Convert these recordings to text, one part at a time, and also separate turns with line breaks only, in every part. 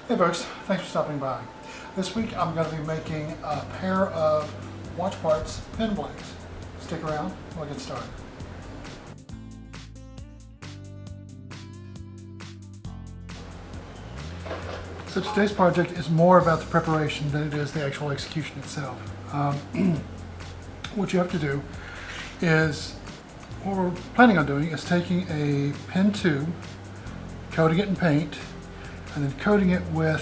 Hey folks, thanks for stopping by. This week I'm going to be making a pair of watch parts pin blanks. Stick around, we'll get started. So today's project is more about the preparation than it is the actual execution itself. What you have to do is, what we're planning on doing is taking a pin tube, coating it in paint, and then coating it with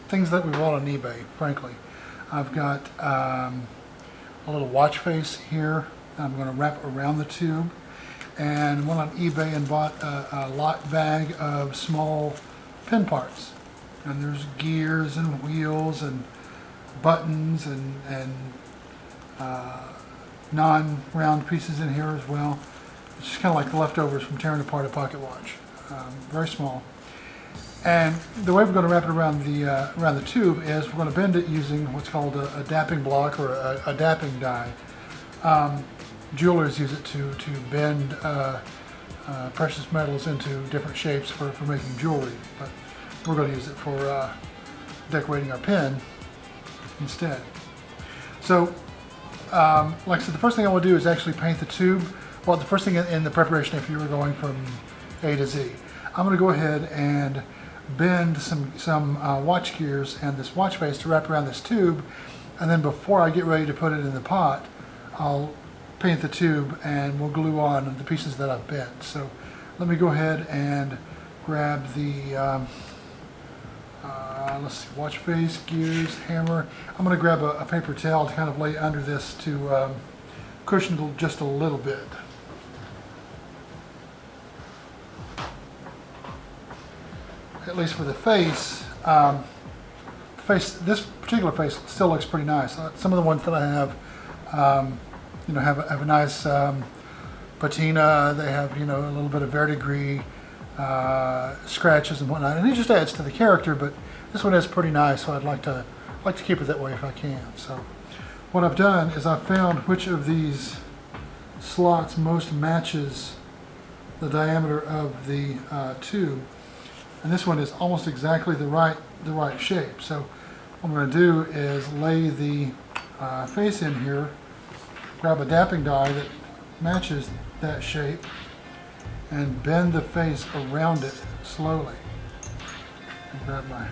things that we bought on eBay, frankly. I've got a little watch face here that I'm going to wrap around the tube, and went on eBay and bought a lot bag of small pin parts. And there's gears and wheels and buttons and non-round pieces in here as well. It's just kind of like the leftovers from tearing apart a pocket watch. Very small. And the way we're going to wrap it around the tube is we're going to bend it using what's called a dapping block or a dapping die. Jewelers use it to bend precious metals into different shapes for making jewelry, but we're going to use it for decorating our pin instead. So, like I said, the first thing I want to do is actually paint the tube. Well, the first thing in the preparation, if you were going from A to Z, I'm going to go ahead and bend some watch gears and this watch face to wrap around this tube, and then before I get ready to put it in the pot, I'll paint the tube and we'll glue on the pieces that I've bent. So let me go ahead and grab the let's see, watch face, gears, hammer. I'm going to grab a paper towel to kind of lay under this to cushion it just a little bit. At least for the face, this particular face still looks pretty nice. Some of the ones that I have, have a nice patina. They have, a little bit of verdigris, scratches and whatnot, and it just adds to the character. But this one is pretty nice, so I'd like to keep it that way if I can. So, what I've done is I've found which of these slots most matches the diameter of the tube. And this one is almost exactly the right shape. So what I'm going to do is lay the face in here, grab a dapping die that matches that shape, and bend the face around it slowly. And grab my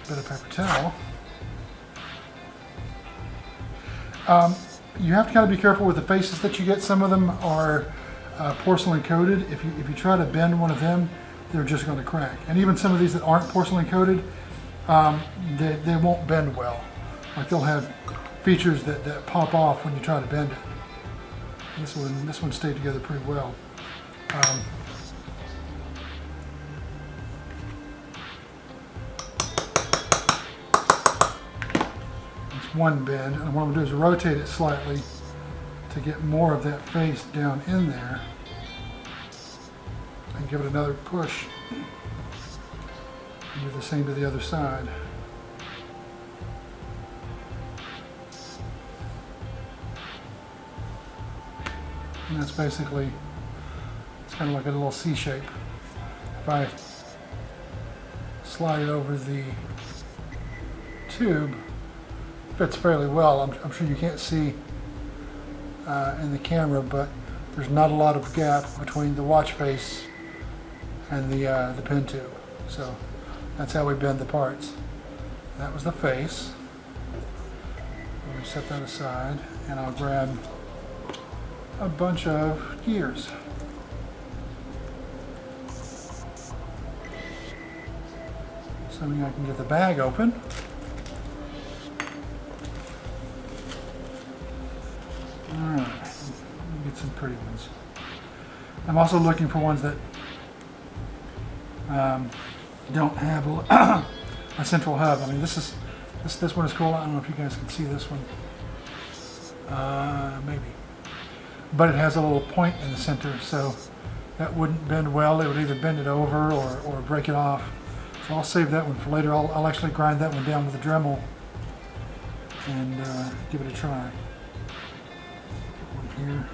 bit of paper towel. You have to kind of be careful with the faces that you get. Some of them are porcelain coated. If you try to bend one of them, they're just going to crack. And even some of these that aren't porcelain coated, they won't bend well. Like they'll have features that pop off when you try to bend it. This one stayed together pretty well. It's one bend, and what I'm going to do is rotate it slightly to get more of that face down in there. And give it another push. And do the same to the other side. And that's basically, it's kind of like a little C shape. If I slide it over the tube, it fits fairly well. I'm sure you can't see in the camera, but there's not a lot of gap between the watch face and the pin tube. So that's how we bend the parts. That was the face. Let me set that aside, and I'll grab a bunch of gears. Assuming I can get the bag open. Alright, let me get some pretty ones. I'm also looking for ones that don't have a central hub. I mean, this one is cool. I don't know if you guys can see this one. Maybe. But it has a little point in the center, so that wouldn't bend well. It would either bend it over or break it off. So I'll save that one for later. I'll actually grind that one down with a Dremel and give it a try. One here.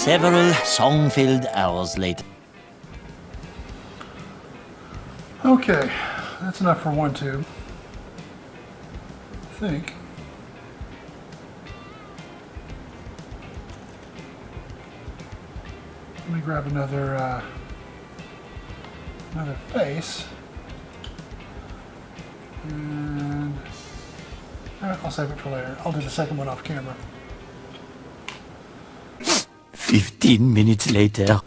Several song-filled hours later.
Okay, that's enough for one tube, I think. Let me grab another face, and I'll save it for later. I'll do the second one off camera.
15 minutes later.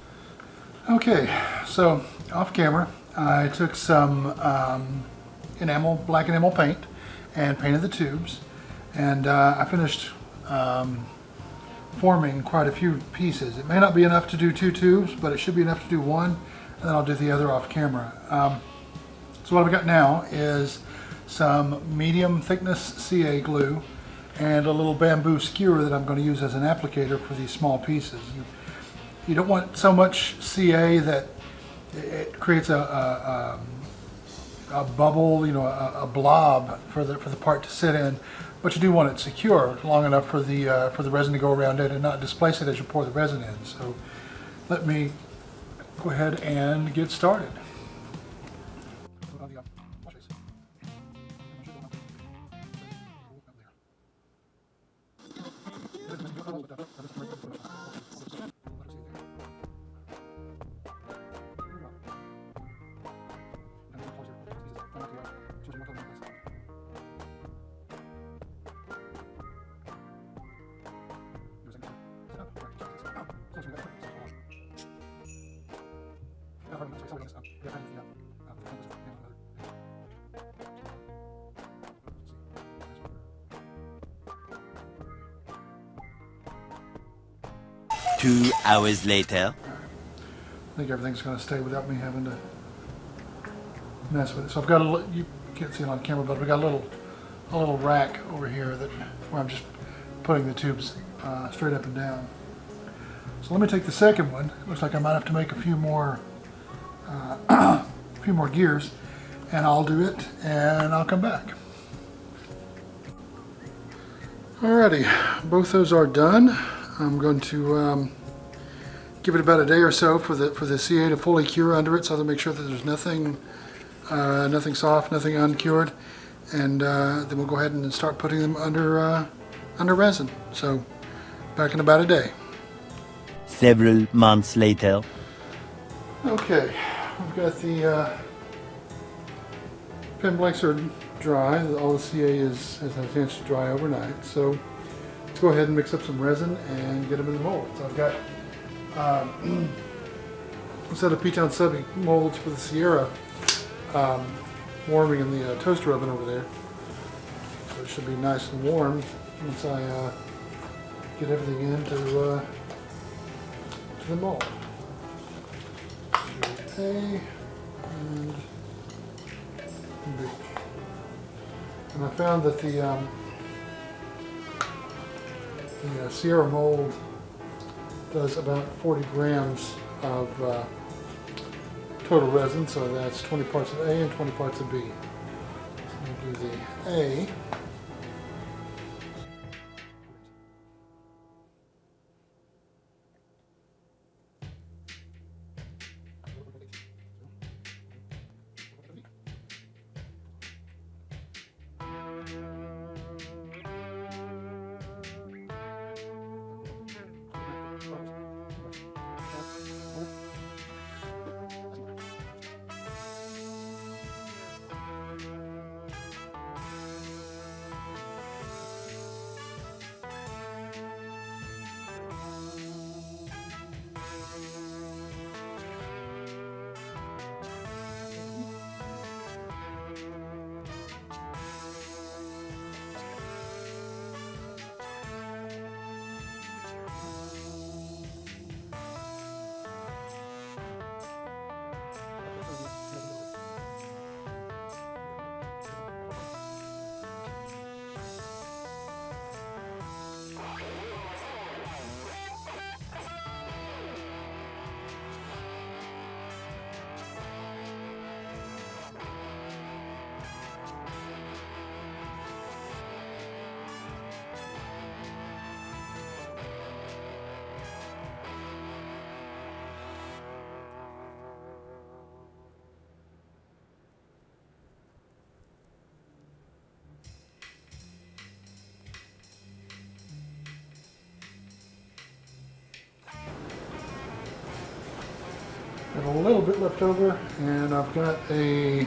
Okay, so off camera, I took some black enamel paint and painted the tubes, and I finished forming quite a few pieces. It may not be enough to do 2 tubes, but it should be enough to do one, and then I'll do the other off camera. So what I've got now is some medium thickness CA glue and a little bamboo skewer that I'm going to use as an applicator for these small pieces. You don't want so much CA that it creates a bubble, a blob for the part to sit in, but you do want it secure long enough for the resin to go around it and not displace it as you pour the resin in. So let me go ahead and get started.
Two hours later.
I think everything's going to stay without me having to mess with it. So I've got a little, you can't see it on camera, but we got a little rack over here where I'm just putting the tubes straight up and down. So let me take the second one. It looks like I might have to make a few more gears, and I'll do it and I'll come back. Alrighty, both those are done. I'm going to give it about a day or so for the CA to fully cure under it, so to make sure that there's nothing soft, nothing uncured, and then we'll go ahead and start putting them under resin. So back in about a day.
Several months later.
Okay, we've got the pen blanks are dry. All the CA has had a chance to dry overnight. So let's go ahead and mix up some resin and get them in the mold. So I've got a set of P-Town Subby molds for the Sierra warming in the toaster oven over there. So it should be nice and warm once I get everything into the mold. A and B. And I found that the Sierra mold does about 40 grams of total resin, so that's 20 parts of A and 20 parts of B. So we'll do the A. have a little bit left over, and I've got a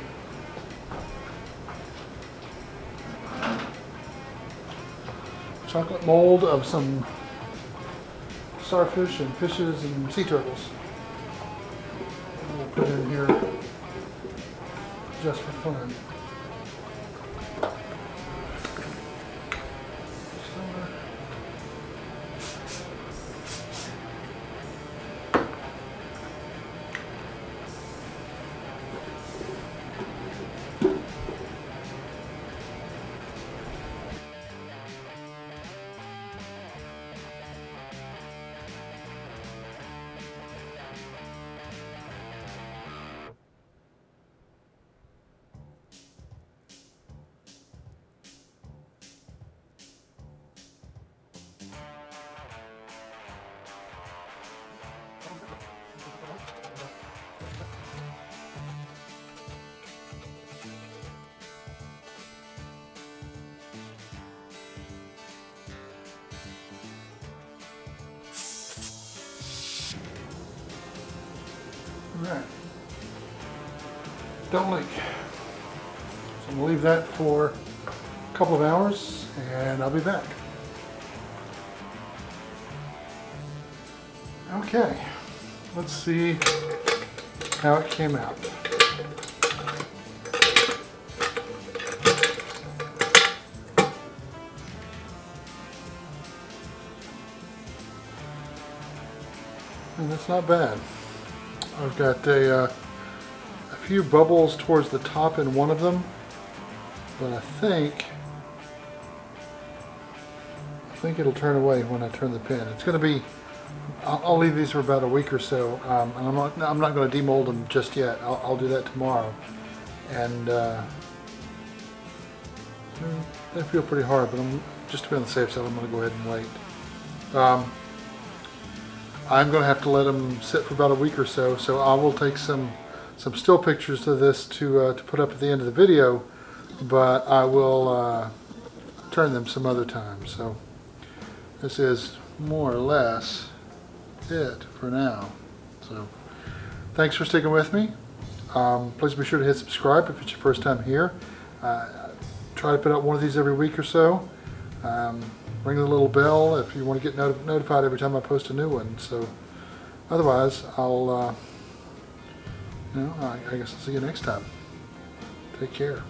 chocolate mold of some starfish and fishes and sea turtles. And we'll put in here just for fun. Alright, don't leak. So I'm going to leave that for a couple of hours and I'll be back. Okay, let's see how it came out. And that's not bad. I've got a few bubbles towards the top in one of them, but I think it'll turn away when I turn the pin. It's going to be, I'll leave these for about a week or so, and I'm not going to demold them just yet. I'll do that tomorrow, and they feel pretty hard, but just to be on the safe side, I'm going to go ahead and wait. I'm going to have to let them sit for about a week or so, so I will take some still pictures of this to put up at the end of the video, but I will turn them some other time. So this is more or less it for now. So thanks for sticking with me. Please be sure to hit subscribe if it's your first time here. Try to put out one of these every week or so. Ring the little bell if you want to get notified every time I post a new one. So otherwise, I'll, I guess I'll see you next time. Take care.